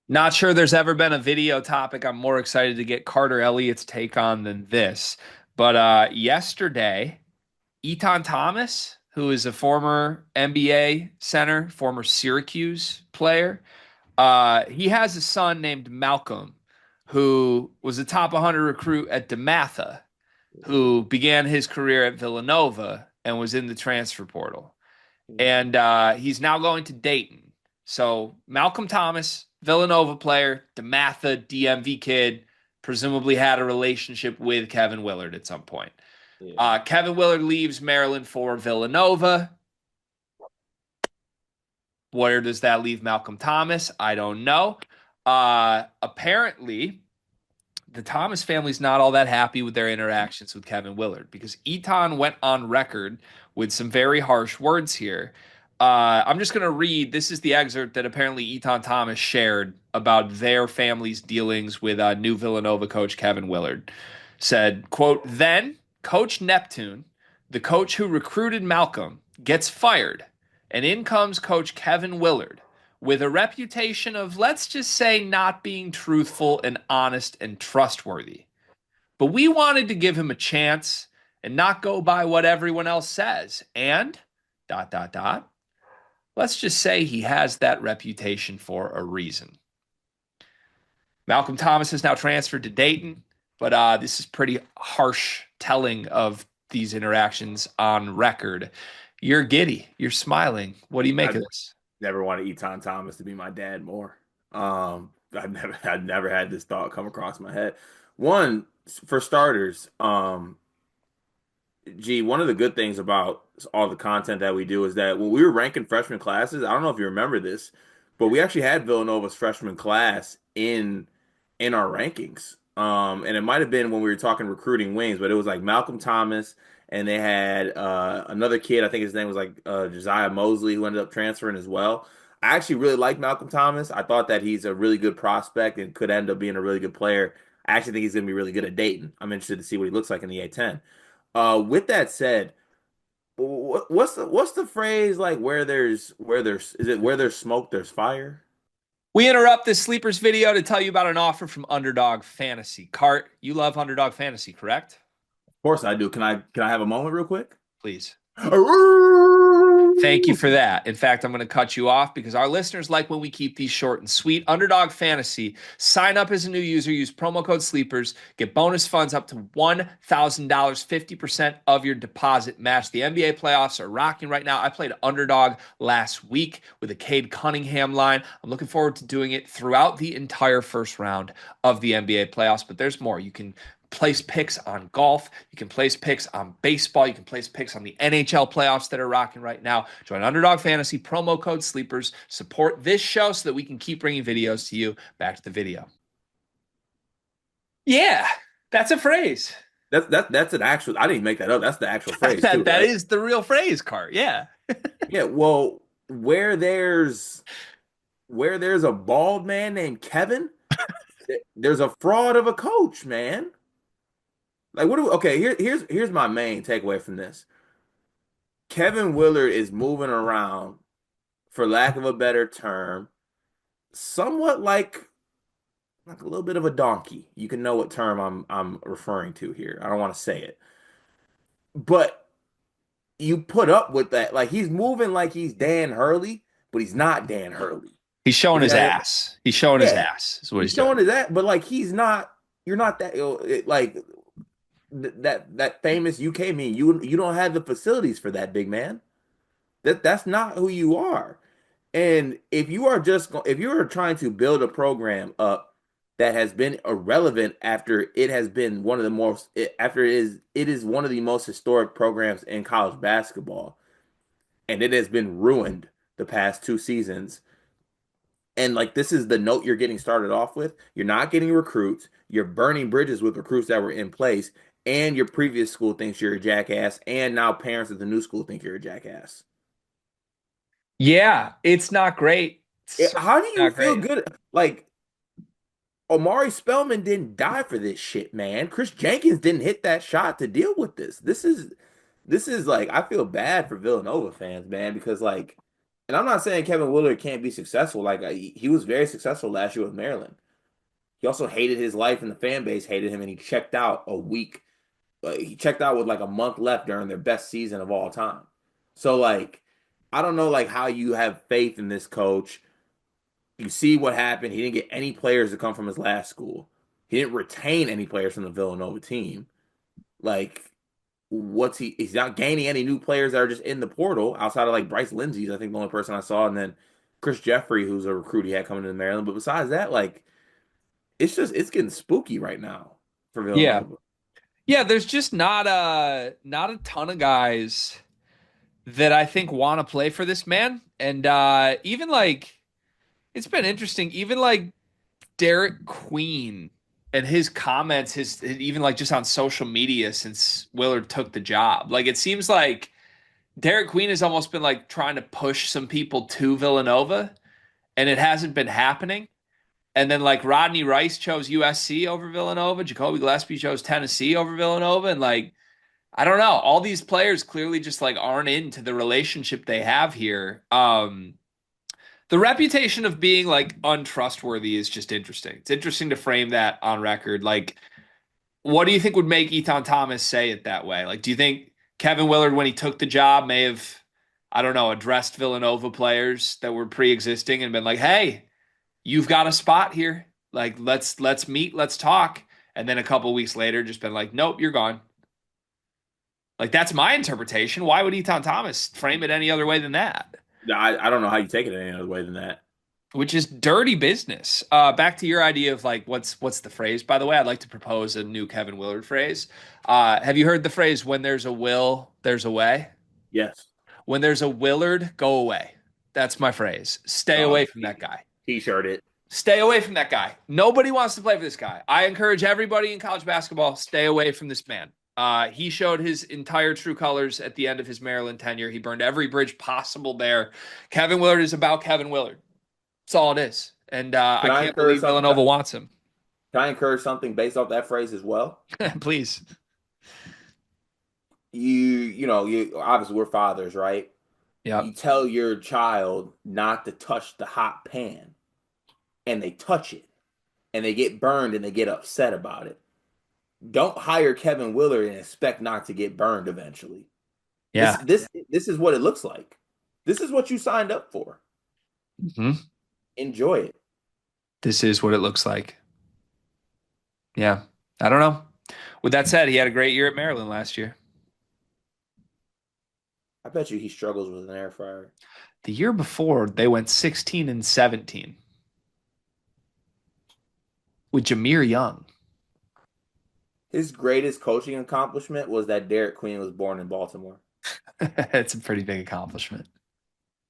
Not sure there's ever been a video topic I'm more excited to get Carter Elliott's take on than this. But yesterday, Etan Thomas, who is a former NBA center, former Syracuse player, he has a son named Malcolm, who was a top 100 recruit at DeMatha, who began his career at Villanova and was in the transfer portal. And he's now going to Dayton. So Malcolm Thomas, Villanova player, DeMatha, DMV kid, presumably had a relationship with Kevin Willard at some point. Yeah. Kevin Willard leaves Maryland for Villanova. Where does that leave Malcolm Thomas? I don't know. Apparently, the Thomas family's not all that happy with their interactions with Kevin Willard because Etan went on record with some very harsh words here. I'm just going to read. This is the excerpt that apparently Etan Thomas shared about their family's dealings with new Villanova coach Kevin Willard. Said, quote, then Coach Neptune, the coach who recruited Malcolm, gets fired, and in comes Coach Kevin Willard with a reputation of, let's just say, not being truthful and honest and trustworthy. But we wanted to give him a chance and not go by what everyone else says. And dot, dot, dot. Let's just say he has that reputation for a reason. Malcolm Thomas has now transferred to Dayton, but this is pretty harsh telling of these interactions on record. You're giddy. You're smiling. What do you make I of this? never wanted Etan Thomas to be my dad more. I've never had this thought come across my head. One, for starters, one of the good things about all the content that we do is that when we were ranking freshman classes, I don't know if you remember this, but we actually had Villanova's freshman class in our rankings. And it might have been when we were talking recruiting wings, but it was like Malcolm Thomas, and they had another kid. I think his name was like Josiah Mosley, who ended up transferring as well. I actually really like Malcolm Thomas. I thought that he's a really good prospect and could end up being a really good player. I actually think he's going to be really good at Dayton. I'm interested to see what he looks like in the A10. With that said, what's the phrase like where there's is it where there's smoke there's fire? We interrupt this sleepers video to tell you about an offer from Underdog Fantasy. Cart, you love Underdog Fantasy, correct? Of course I do. Can I have a moment real quick? Please. Thank you for that. In fact, I'm going to cut you off because our listeners like when we keep these short and sweet. Underdog Fantasy. Sign up as a new user, use promo code SLEEPERS, get bonus funds up to $1,000, 50% of your deposit match. The NBA playoffs are rocking right now. I played Underdog last week with a Cade Cunningham line. I'm looking forward to doing it throughout the entire first round of the NBA playoffs, but there's more. You can place picks on golf. You can place picks on baseball. You can place picks on the NHL playoffs that are rocking right now. Join Underdog Fantasy, promo code SLEEPERS. Support this show so that we can keep bringing videos to you. Back to the video. Yeah, that's a phrase. That's an actual. I didn't even make that up. That's the actual phrase too, That right? is the real phrase, Cart. Yeah. Yeah. Well, where there's a bald man named Kevin, there's a fraud of a coach, man. Like what do we, okay, here's my main takeaway from this. Kevin Willard is moving around, for lack of a better term, somewhat like a little bit of a donkey. You can know what term I'm referring to here. I don't want to say it. But you put up with that. Like he's moving like he's Dan Hurley, but he's not Dan Hurley. He's showing If his that ass. He's showing his Yeah, ass, is what he's he's doing. showing his that, but like he's not. You're not that like that famous UK meme. You don't have the facilities for that, big man. That's not who you are. And if you are trying to build a program up that has been irrelevant after it has been one of the most after it is one of the most historic programs in college basketball, and it has been ruined the past 2 seasons. And like this is the note you're getting started off with. You're not getting recruits. You're burning bridges with recruits that were in place, and your previous school thinks you're a jackass, and now parents at the new school think you're a jackass. Yeah, it's not great. It's certainly How do you not feel great. good? Like Omari Spellman didn't die for this shit, man. Chris Jenkins didn't hit that shot to deal with this. This is like I feel bad for Villanova fans, man, because like And I'm not saying Kevin Willard can't be successful. Like he was very successful last year with Maryland. He also hated his life, and the fan base hated him, and he checked out a week. He checked out with like a month left during their best season of all time. So like, I don't know like how you have faith in this coach. You see what happened. He didn't get any players to come from his last school. He didn't retain any players from the Villanova team. Like, what's he? He's not gaining any new players that are just in the portal outside of like Bryce Lindsey's, I think the only person I saw, and then Chris Jeffrey, who's a recruit he had coming into Maryland. But besides that, like, it's getting spooky right now for Yeah. Villanova. Yeah, there's just not a ton of guys that I think want to play for this man. And even like it's been interesting, even like Derek Queen and his comments, his even like just on social media since Willard took the job. Like it seems like Derek Queen has almost been like trying to push some people to Villanova, and it hasn't been happening. And then like Rodney Rice chose USC over Villanova, Jacoby Gillespie chose Tennessee over Villanova, and like I don't know, all these players clearly just like aren't into the relationship they have here. The reputation of being like untrustworthy is just interesting. It's interesting to frame that on record. Like, what do you think would make Etan Thomas say it that way? Like, do you think Kevin Willard, when he took the job, may have, I don't know, addressed Villanova players that were pre-existing and been like, "Hey, you've got a spot here. Like, let's meet, let's talk." And then a couple weeks later, just been like, "Nope, you're gone." Like, that's my interpretation. Why would Etan Thomas frame it any other way than that? I don't know how you take it any other way than that. Which is dirty business. Back to your idea of like what's the phrase? By the way, I'd like to propose a new Kevin Willard phrase. Have you heard the phrase "When there's a will, there's a way"? Yes. When there's a Willard, go away. That's my phrase. Stay away from that guy. T-shirt it. Stay away from that guy. Nobody wants to play for this guy. I encourage everybody in college basketball, stay away from this man. He showed his entire true colors at the end of his Maryland tenure. He burned every bridge possible there. Kevin Willard is about Kevin Willard. That's all it is. And Can I I can't encourage believe something? Villanova wants him. Can I encourage something based off that phrase as well? Please. You obviously we're fathers, right? Yep. You tell your child not to touch the hot pan, and they touch it, and they get burned, and they get upset about it. Don't hire Kevin Willard and expect not to get burned eventually. This Yeah. this this is what it looks like. This is what you signed up for. hmm Enjoy it. This is what it looks like. Yeah. I don't know. With that said, he had a great year at Maryland last year. I bet you he struggles with an air fryer. The year before, they went 16 and 17 with Jameer Young. His greatest coaching accomplishment was that Derek Queen was born in Baltimore. It's a pretty big accomplishment.